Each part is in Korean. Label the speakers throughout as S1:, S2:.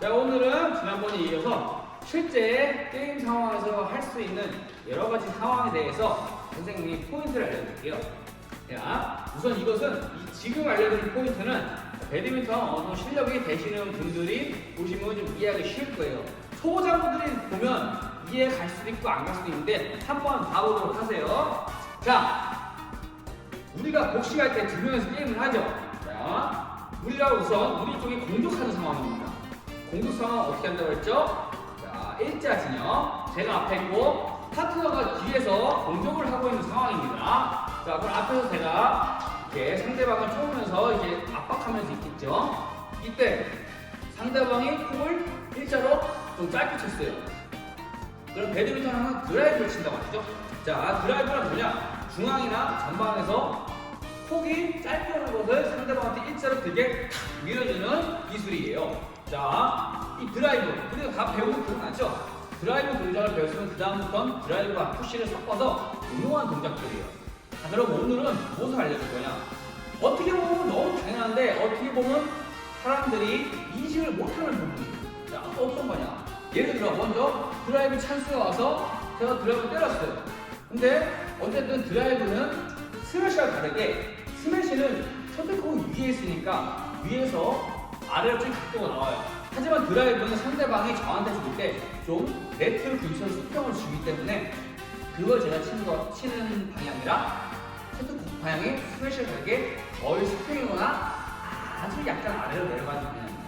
S1: 자, 오늘은 지난번에 이어서 실제 게임 상황에서 할 수 있는 여러 가지 상황에 대해서 선생님이 포인트를 알려드릴게요. 자, 우선 이것은 지금 알려드릴 포인트는 배드민턴 어느 정도 실력이 되시는 분들이 보시면 좀 이해하기 쉬울 거예요. 초보자분들이 보면 이해 갈 수도 있고 안 갈 수도 있는데 한번 봐보도록 하세요. 자, 우리가 복식할 때 두 명이서 게임을 하죠. 자, 우리가 우선 우리 쪽이 공격하는 상황입니다. 공격 상황 어떻게 한다고 했죠? 자, 일자 진영. 제가 앞에 있고 파트너가 뒤에서 공격을 하고 있는 상황입니다. 자, 그럼 앞에서 제가 이렇게 상대방을 쪼으면서 이제 압박하면서 있겠죠. 이때 상대방이 콕을 일자로 좀 짧게 쳤어요. 그럼 배드민턴 하면 드라이브를 친다고 하시죠. 자, 드라이브는 뭐냐? 중앙이나 전방에서 콕이 짧게 오는 것을 상대방한테 일자로 되게 밀어주는 기술이에요. 자, 이 드라이브, 우리가 다 배우고 기억나죠? 드라이브 동작을 배웠으면 그 다음부터는 드라이브와 푸시를 섞어서 유용한 동작들이에요. 자, 그럼 오늘은 무엇을 알려줄 거냐? 어떻게 보면 너무 당연한데 어떻게 보면 사람들이 인식을 못하는 부분이에요. 자, 어떤 거냐? 예를 들어 먼저 드라이브 찬스가 와서 제가 드라이브 때렸어요. 근데 어쨌든 드라이브는 스매시와 다르게 스매시는 셔틀콕 위에 있으니까 위에서 아래로 좀 각도가 나와요. 하지만 드라이브는 상대방이 저한테 줄 때 좀 네트 근처 수평을 주기 때문에 그걸 제가 치는 방향이랑 셔틀콕 방향이 스매시와 다르게 거의 수평이거나 아주 약간 아래로 내려가는 방향입니다.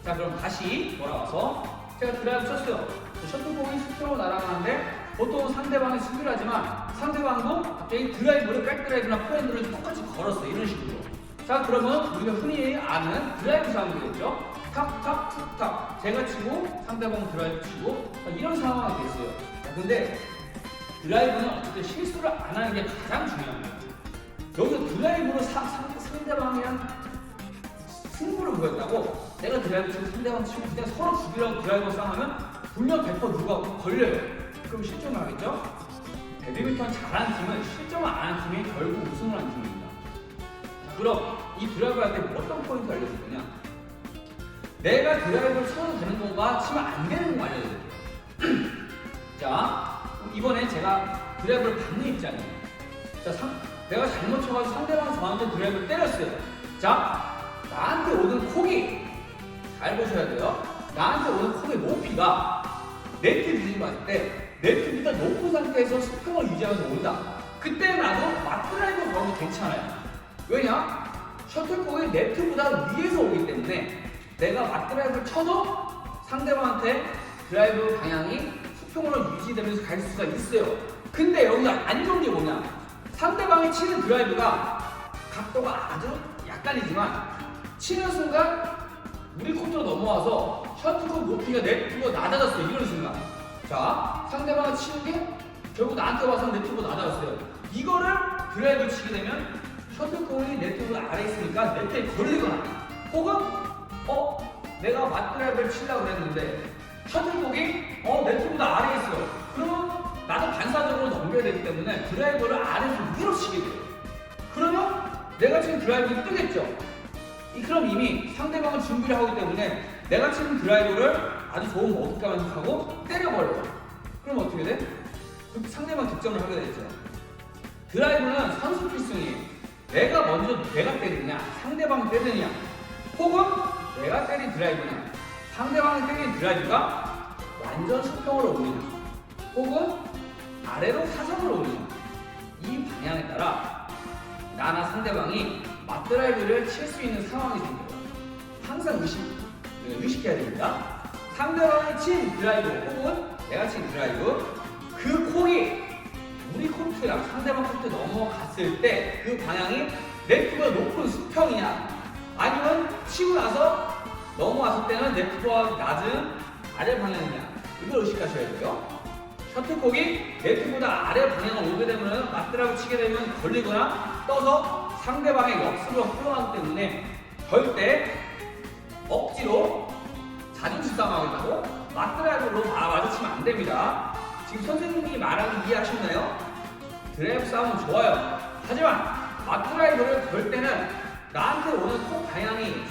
S1: 자, 그럼 다시 돌아와서 제가 드라이브 쳤어요. 셔틀콕이 수평으로 날아가는데 보통 상대방이 수비를 하지만 상대방도 갑자기 드라이브를 백드라이브나 포핸드를 똑같이 걸었어요. 이런 식으로. 자, 그러면 우리가 흔히 아는 드라이브 상황이 되겠죠. 탁탁 툭탁 제가 치고 상대방 드라이브 치고 이런 상황이 됐어요. 자, 근데 드라이브는 어쨌든 실수를 안 하는 게 가장 중요합니다. 여기서 드라이브로 상대방이랑 승부를 보였다고 내가 드라이브 치고 상대방 치고 그냥 서로 죽이라고 드라이버 싸우면 분명 100% 누가 걸려요. 그럼 실점을 하겠죠? 배드민턴 잘하는 팀은 실점을 안 하는 팀이 결국 우승을 하는 팀입니다. 자, 그럼 이 드라이브 할 때 어떤 포인트 알려줄 거냐? 내가 드라이브를 쳐도 되는 건가 치면 안 되는 건가 알려드릴게요. 자, 이번엔 제가 드라이브를 받는 입장이에요. 자, 내가 잘못 쳐가지고 상대방 저한테 드라이브를 때렸어요. 자, 나한테 오는 콕이 잘 보셔야 돼요. 나한테 오는 콕의 높이가 네트 밑을 봤을 때 네트 밑보다 높은 상태에서 수평을 유지하면서 온다. 그때 나도 맞드라이브 걸어도 괜찮아요. 왜냐? 셔틀콕이 네트보다 위에서 오기 때문에 내가 맞드라이브를 쳐도 상대방한테 드라이브 방향이 수평으로 유지되면서 갈 수가 있어요. 근데 여기서 안 좋은 게 뭐냐? 상대방이 치는 드라이브가 각도가 아주 약간이지만 치는 순간 우리 코트로 넘어와서 셔틀콕 높이가 네트보다 낮아졌어요. 이런 순간. 자, 상대방이 치는 게 결국 나한테 와서 네트보다 낮아졌어요. 이거를 드라이브를 치게 되면 셔틀콕이 네트보다 아래에 있으니까 네트에 걸리거나 혹은 내가 맞드라이브를 치려고 그랬는데 셔틀콕이 네트보다 아래에 있어요. 그러면 나도 반사적으로 넘겨야 되기 때문에 드라이브를 아래에서 위로 치게 돼요. 그러면 내가 치는 드라이브가 뜨겠죠. 그럼 이미 상대방은 준비를 하기 때문에 내가 치는 드라이브를 아주 좋은 어둡게 하고 때려버려요. 그럼 어떻게 돼? 상대방 득점을 하게 되죠. 드라이브는 선수 필승이에요. 내가 때리느냐, 상대방이 때리느냐, 혹은 내가 때린 드라이브냐, 상대방이 때린 드라이브가 완전 수평으로 오느냐, 혹은 아래로 사선으로 오느냐, 이 방향에 따라 나나 상대방이 맞드라이브를 칠 수 있는 상황이 생겨요. 항상 의식해야 됩니다. 상대방이 친 드라이브 혹은 내가 친 드라이브 그 콕이 우리 코트랑 상대방 코트 넘어갔을 때 그 방향이 네트보다 높은 수평이냐 아니면 치고 나서 넘어왔을 때는 네트보다 낮은 아래 방향이냐 이걸 의식하셔야 돼요. 셔틀콕이 네트보다 아래 방향을 오게 되면 맞드라이브 치게 되면 걸리거나 떠서 상대방의 역습으로 흘러가기 때문에 절대 억지로 자존심 싸움하겠다고 맞드라이브로 마주치면 안 됩니다. 지금 선생님이 말하는 이해하셨나요? 드라이브 싸움은 좋아요. 하지만 맞드라이브를 걸 때는 나한테 오는 콕 방향이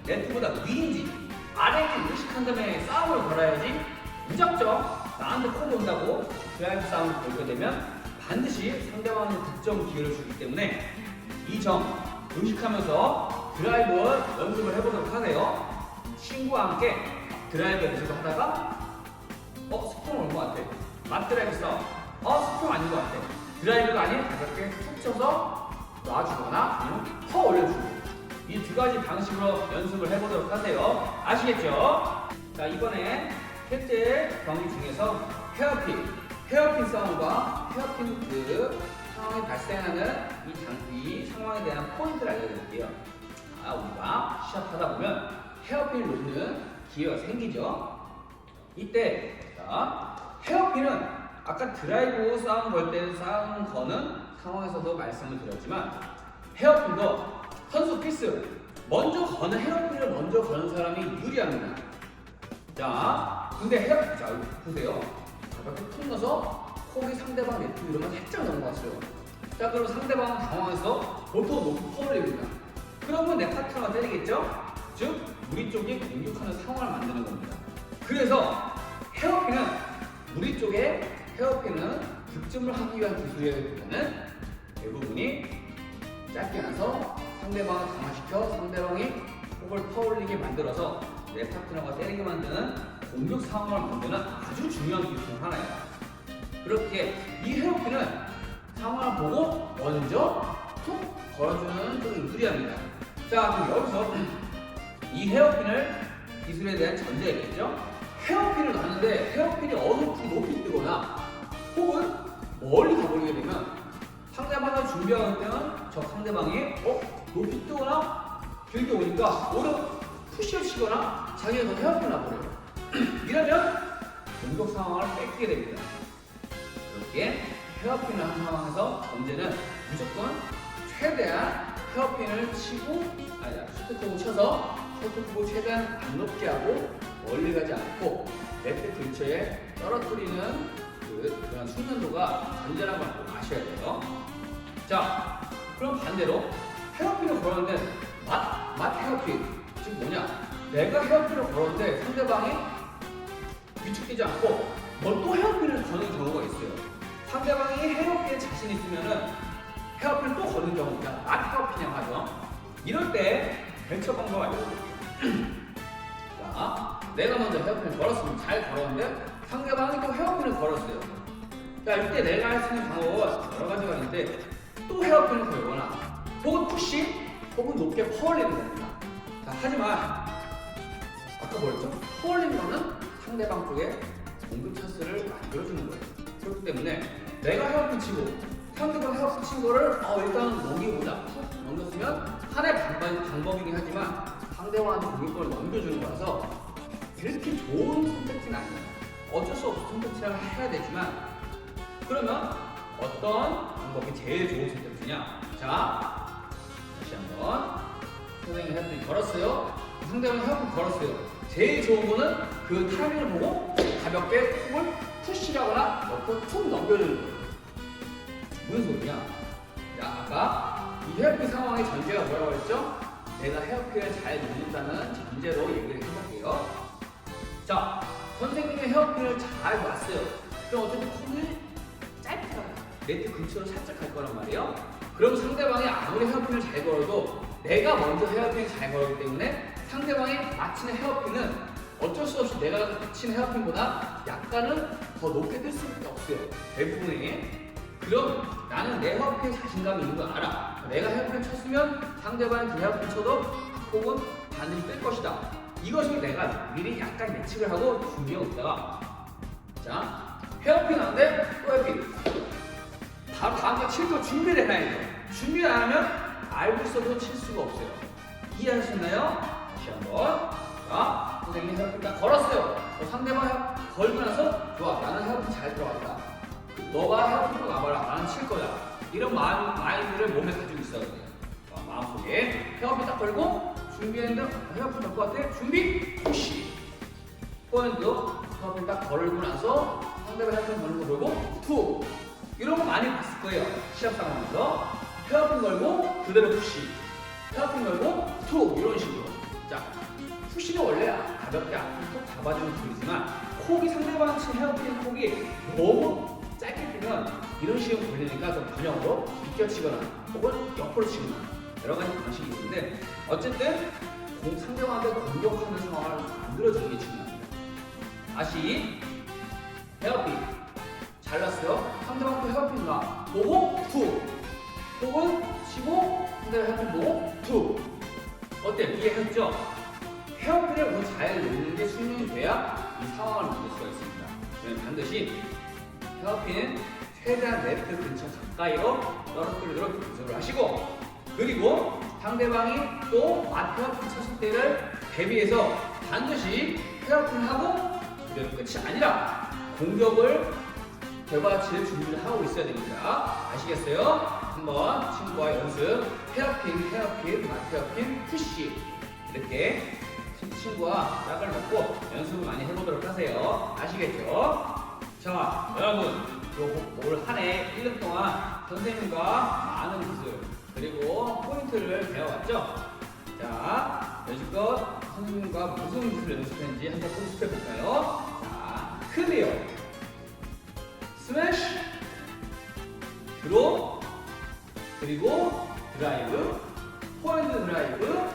S1: 네트보다 위인지 아래를 의식한 다음에 싸움을 걸어야지 무작정 나한테 콜이 온다고 드라이브 싸움을 걸게 되면 반드시 상대방한테 득점 기회를 주기 때문에 이 점 의식하면서 드라이브 연습을 해보도록 하세요. 친구와 함께 드라이브 연습을 하다가 스프링 온 것 같아. 맞드라이브 싸움. 스프링 아닌 것 같아. 드라이브가 아닌 가볍게 툭 쳐서 놔주거나 아니면 퍼 올려주고 이 두 가지 방식으로 연습을 해보도록 하세요. 아시겠죠? 자, 이번에 실제 경기 중에서 헤어핀 싸움과 헤어핀 그 상황이 발생하는 이 상황에 대한 포인트를 알려드릴게요. 우리가 시합하다 보면 헤어핀을 놓는 기회가 생기죠. 이때 헤어핀은 아까 드라이브 싸움 걸 때 싸움 거는 상황에서도 말씀을 드렸지만 헤어핀도 선수 필수. 먼저 거는 헤어핀을 먼저 거는 사람이 유리합니다. 자, 근데 자, 보세요. 가볍게 툭 넣어서 콕이 상대방 네트 이러면 살짝 넘어갔어요. 자, 그럼 상대방은 당황해서 보통 높이 퍼올립니다. 그러면 내 파트너가 때리겠죠? 즉, 우리 쪽이 공격하는 상황을 만드는 겁니다. 그래서 헤어핀은 우리 쪽에 헤어핀은 득점을 하기 위한 기술이라기보다는 대부분이 짧게 나서 상대방을 강화시켜 상대방이 콕을 퍼올리게 만들어서 내 파트너가 때리게 만드는 공격 상황을 만드는 아주 중요한 기술 중 하나예요. 그렇게 이 헤어핀은 상황을 보고 먼저 툭 걸어주는 쪽이 유리합니다. 자, 그럼 여기서 이 헤어핀을 기술에 대한 전제겠죠? 헤어핀을 놨는데 헤어핀이 어설프게 높이 뜨거나 혹은 멀리 가버리게 되면 상대방이 준비할 때는 저 상대방이 높이 뜨거나 길게 오니까 오히려 푸시를 치거나 자기가 더 헤어핀을 놔버려요. 이러면 공격 상황을 뺏기게 됩니다. 이렇게 헤어핀을 한 상황에서 문제는 무조건 최대한 헤어핀을 치고 슈트콕을 쳐서 슈트콕을 최대한 안 높게 하고 멀리 가지 않고 네트 근처에 떨어뜨리는 그런 숙련도가 전제라는 걸 꼭 아셔야 돼요. 자, 그럼 반대로 헤어핀을 걸었는데 맞 헤어핀, 즉 뭐냐? 내가 헤어핀을 걸었는데 상대방이 위축되지 않고 또 헤어핀을 거는 경우가 있어요. 상대방이 헤어핀에 자신 있으면은 헤어핀을 또 거는 경우가 맞 헤어핀이라고 하죠. 이럴 때 대처 방법 알려드릴게요. 자, 내가 먼저 헤어핀을 걸었으면 잘 걸었는데 상대방이 또 헤어핀을 걸었어요. 자, 이때 내가 할 수 있는 방법은 여러 가지가 있는데 또 헤어핀을 걸거나 혹은 푸시 혹은 높게 퍼올리는 겁니다. 자, 하지만 아까 뭐였죠? 퍼올리는 거는 상대방 쪽에 공격 찬스를 만들어주는 거예요. 그렇기 때문에 내가 헤어핀 치고 상대방 헤어핀 친 거를 일단 넘기고자 푹 넘겼으면 하나의 방법이긴 하지만 상대방한테 공격권을 넘겨주는 거라서 그렇게 좋은 선택지는 아니에요. 어쩔 수 없이 선택지를 해야 되지만 그러면 어떤 방법이 제일 좋은 선택지냐? 자, 다시 한번 선생님이 헤어핀 걸었어요. 상대방이 헤어핀 걸었어요. 제일 좋은 거는 그 타이밍을 보고 가볍게 툭을 푸시하거나 넣고 툭 넘겨주는 거예요. 무슨 소리냐? 자, 아까 이 헤어핀 상황의 전제가 뭐라고 했죠? 내가 헤어핀을 잘 누른다는 전제로 얘기를 해볼게요. 자, 선생님이 헤어핀을 잘 놨어요. 그럼 어쨌든 콕이 짧게 가요. 네트 근처로 살짝 갈 거란 말이에요. 그럼 상대방이 아무리 헤어핀을 잘 걸어도 내가 먼저 헤어핀을 잘 걸었기 때문에 상대방이 맞히는 헤어핀은 어쩔 수 없이 내가 치는 헤어핀보다 약간은 더 높게 뜰 수밖에 없어요. 대부분이. 그럼 나는 내 헤어핀에 자신감이 있는 걸 알아. 내가 헤어핀을 쳤으면 상대방이 그 헤어핀 쳐도 혹은 반드시 뜰 것이다. 이것을 내가 미리 약간 예측을 하고 준비하고 있다가 자, 헤어핀 하는데 또 헤어핀 바로 다음 거 칠 거 준비를 해야 돼요. 준비를 안 하면 알고 있어도 칠 수가 없어요. 이해하셨나요? 다시 한번. 자, 선생님이 헤어핀 딱 걸었어요. 상대방 걸고 나서 좋아, 나는 헤어핀 잘 들어갔다. 너가 헤어핀으로 가봐라. 나는 칠 거야. 이런 마인드를 몸에 가지고 있어야 돼요. 마음속에 헤어핀 딱 걸고 준비했는데 헤어핀 될 것 같아. 준비 푸시. 포인트 헤어핀 딱 걸고 나서 상대방 헤어핀 걸는 거 보고 툭. 이런 거 많이 봤을 거예요. 시합 상황에서 헤어핀 걸고 그대로 푸시. 헤어핀 걸고 툭 이런 식으로. 자, 푸시는 원래 가볍게 앞으로 톡 잡아주는 기술이지만 콕이 상대방 친 헤어핀 콕이 너무 짧게 뜨면 이런 식으로 걸리니까 좀 균형으로 비껴치거나 혹은 옆으로 치거나 여러 가지 방식이 있는데 어쨌든 상대방한테 공격하는 상황을 만들어주는 게 중요합니다. 다시 헤어핀 잘랐어요. 상대방 또 헤어핀 나 보고 투 혹은 치고 상대방 헤어핀 보고 투 어때? 이해했죠? 헤어핀을 더 잘 놓는 게 숙련이 돼야 이 상황을 만들 수가 있습니다. 그러면 반드시 헤어핀은 최대한 네트 근처 가까이로 떨어뜨리도록 연습을 하시고 그리고 상대방이 또 헤어핀 쳤을 때를 대비해서 반드시 헤어핀을 하고 그대로 끝이 아니라 공격을 되받칠 준비를 하고 있어야 됩니다. 아시겠어요? 한번 친구와 연습 헤어핀, 헤어핀, 푸시 이렇게 친구와 짝을 놓고 연습을 많이 해보도록 하세요. 아시겠죠? 자, 여러분 올 한 해 1년 동안 선생님과 많은 기술 그리고 포인트를 배워왔죠? 자, 여지껏 선생님과 무슨 기술을 연습했는지 한번 복습해볼까요? 자, 클리어, 스매시, 드롭, 그리고 드라이브, 포핸드 드라이브,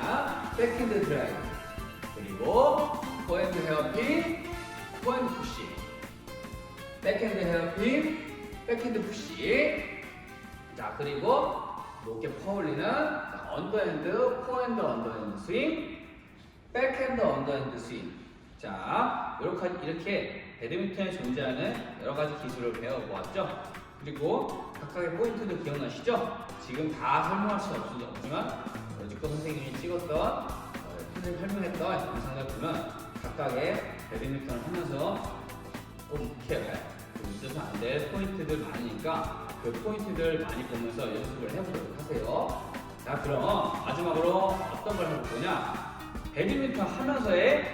S1: 자, 백핸드 드라이브, 그리고 포핸드 헤어핀, 포핸드 푸시, 백핸드 헤어핀, 백핸드 푸시, 자, 그리고 높게 퍼올리는 언더핸드, 포핸드 언더핸드 스윙, 백핸드 언더핸드 스윙. 자, 이렇게 배드민턴에 존재하는 여러 가지 기술을 배워보았죠. 그리고 각각의 포인트도 기억나시죠? 지금 다 설명할 수는 없지만 여지껏 선생님이 찍었던 선생님이 설명했던 영상을 보면 각각의 배드민턴을 하면서 꼭 익혀야 할 잊어서 안 될 포인트들 많으니까 그 포인트들 많이 보면서 연습을 해보도록 하세요. 자, 그럼 마지막으로 어떤 걸 해볼 거냐? 배드민턴 하면서의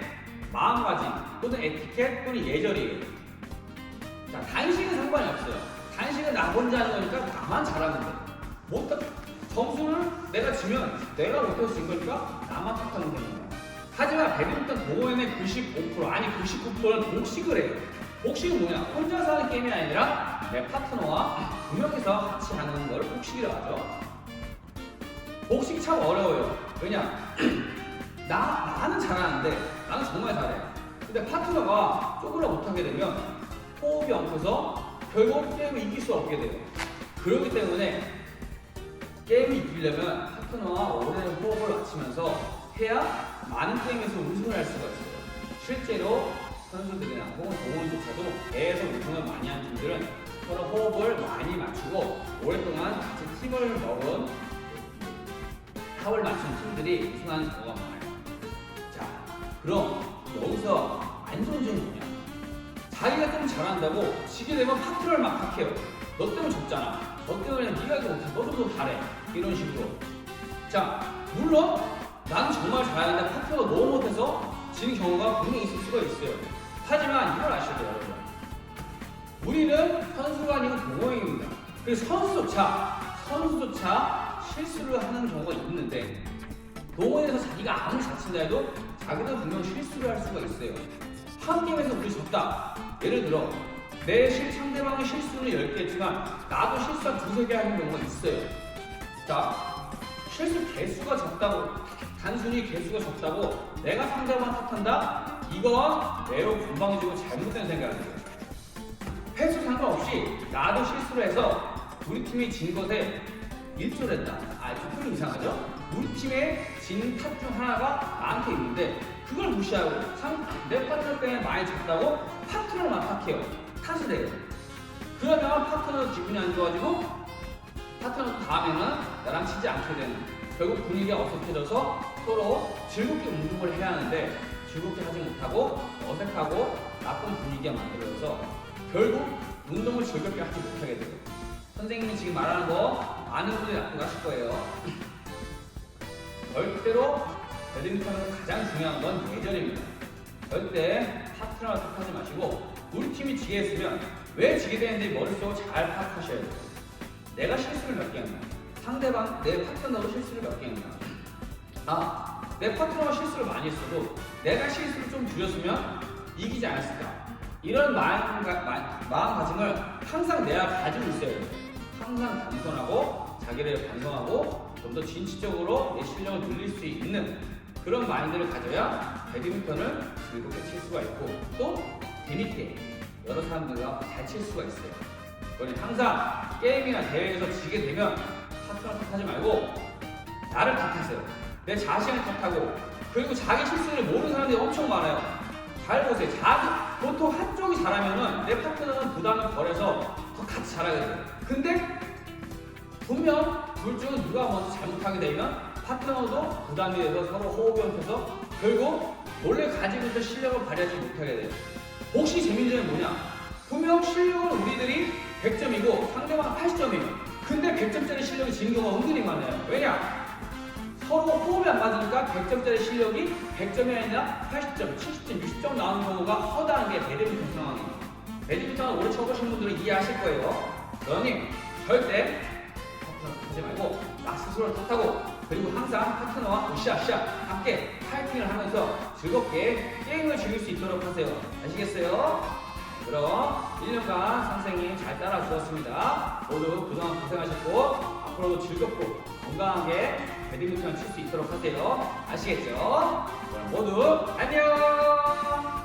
S1: 마음가짐 또는 에티켓 또는 예절이에요. 자, 단식은 상관이 없어요. 단식은 나 혼자 하는 거니까 나만 잘하는데 점수를 내가 지면 내가 못해서 진 거니까 나만 탓하는 거예요. 하지만 배드민턴 동호인의 95% 아니 99%는 복식을 해요. 복식은 뭐냐? 혼자서 하는 게임이 아니라 내 파트너와 두 명이서 같이 하는 걸 복식이라고 하죠. 복식이 참 어려워요. 왜냐? 나는 잘하는데 나는 정말 잘해. 근데 파트너가 쪼그라 못하게 되면 호흡이 엉켜서 결국 게임을 이길 수 없게 돼요. 그렇기 때문에 게임을 이기려면 파트너와 오랜 호흡을 맞추면서 해야 많은 게임에서 우승을 할 수가 있어요. 실제로 선수들이나 혹은 동호인조차도 계속 우승을 많이 한 팀들은 서로 호흡을 많이 맞추고 오랫동안 같이 팀을 먹은 합을 맞춘 팀들이 우승하는 경우가 많아요. 자, 그럼 여기서 안 좋은 점은 뭐냐? 자기가 좀 잘한다고 지게 되면 파트너를 막 탓해요. 너 때문에 졌잖아. 너 때문에 네가 이거 못해. 너도 더 잘해. 이런 식으로. 자, 물론 나는 정말 잘하는데 파트너가 너무 못해서 지는 경우가 분명히 있을 수가 있어요. 하지만 이걸 아셔야 돼요, 여러분. 우리는 선수가 아니고 동호인입니다. 그래서 선수조차 실수를 하는 경우가 있는데 동호인에서 자기가 아무리 잘 친다 해도 자기도 분명 실수를 할 수가 있어요. 한 게임에서 우리 졌다. 예를 들어 상대방의 실수는 10개 했지만 나도 실수가 2-3개 하는 경우가 있어요. 자, 실수 개수가 적다고 단순히 개수가 적다고 내가 상대방 탓한다? 이건 매우 건방지고 잘못된 생각이에요. 횟수 상관없이 나도 실수를 해서 우리 팀이 진 것에 일조를 했다. 조금 이상하죠? 우리 팀에 진 탓 중 하나가 나한테 있는데 그걸 무시하고 내 파트너 때문에 많이 졌다고 파트너만 탓해요. 탓을 해요. 그러면 파트너 기분이 안 좋아지고 파트너 다음에는 나랑 치지 않게 되는 결국 분위기가 어색해져서 서로 즐겁게 운동을 해야 하는데 즐겁게 하지 못하고 어색하고 나쁜 분위기가 만들어져서 결국 운동을 즐겁게 하지 못하게 돼요. 선생님이 지금 말하는 거 많은 분들이 납득하실 거예요. 절대로 배드민턴에서 가장 중요한 건 예절입니다. 절대 파트너를 탓하지 마시고 우리 팀이 지게 했으면 왜 지게 되는지 머릿속으로 잘 파악하셔야 돼요. 내가 실수를 몇 개 했나? 상대방, 내 파트너도 실수를 몇 개 했나? 내 파트너가 실수를 많이 했어도 내가 실수를 좀 줄였으면 이기지 않았을까? 이런 마음가짐을 항상 내가 가지고 있어야 돼요. 항상 겸손하고 자기를 반성하고 좀 더 진취적으로 내 실력을 늘릴 수 있는 그런 마인드를 가져야 배드민턴을 즐겁게 칠 수가 있고 또 재밌게 여러 사람들과 잘 칠 수가 있어요. 그러니 항상 게임이나 대회에서 지게 되면 파트너 탓하지 말고 나를 탓하세요. 내 자신을 탓하고 그리고 자기 실수를 모르는 사람들이 엄청 많아요. 잘 보세요. 보통 한쪽이 잘하면은 내 파트너는 부담을 덜해서 더 같이 잘하게 돼요. 근데 분명 둘 중 누가 먼저 잘못하게 되면 파트너도 부담이 돼서 서로 호흡이 엉켜서 결국 원래 가지고 있던 실력을 발휘하지 못하게 돼요. 혹시 재밌는 점이 뭐냐? 분명 실력은 우리들이 100점이고 상대방 80점이에요. 근데 100점짜리 실력이 지는 경우가 은근히 많아요. 왜냐? 서로 호흡이 안 맞으니까 100점짜리 실력이 100점이 아니라 80점, 70점, 60점 나오는 경우가 허다한 게 배드민턴 상황이에요. 배드민턴을 오래 쳐보신 분들은 이해하실 거예요. 그러니 절대 파트너 탓하지 말고 나 스스로를 탓하고 그리고 항상 파트너와 으쌰으쌰 함께 파이팅을 하면서 즐겁게 게임을 즐길 수 있도록 하세요. 아시겠어요? 그럼 1년간 선생님 잘 따라 주었습니다. 모두 그동안 고생하셨고 앞으로도 즐겁고 건강하게 배드민턴을 칠 수 있도록 하세요. 아시겠죠? 그럼 모두 안녕!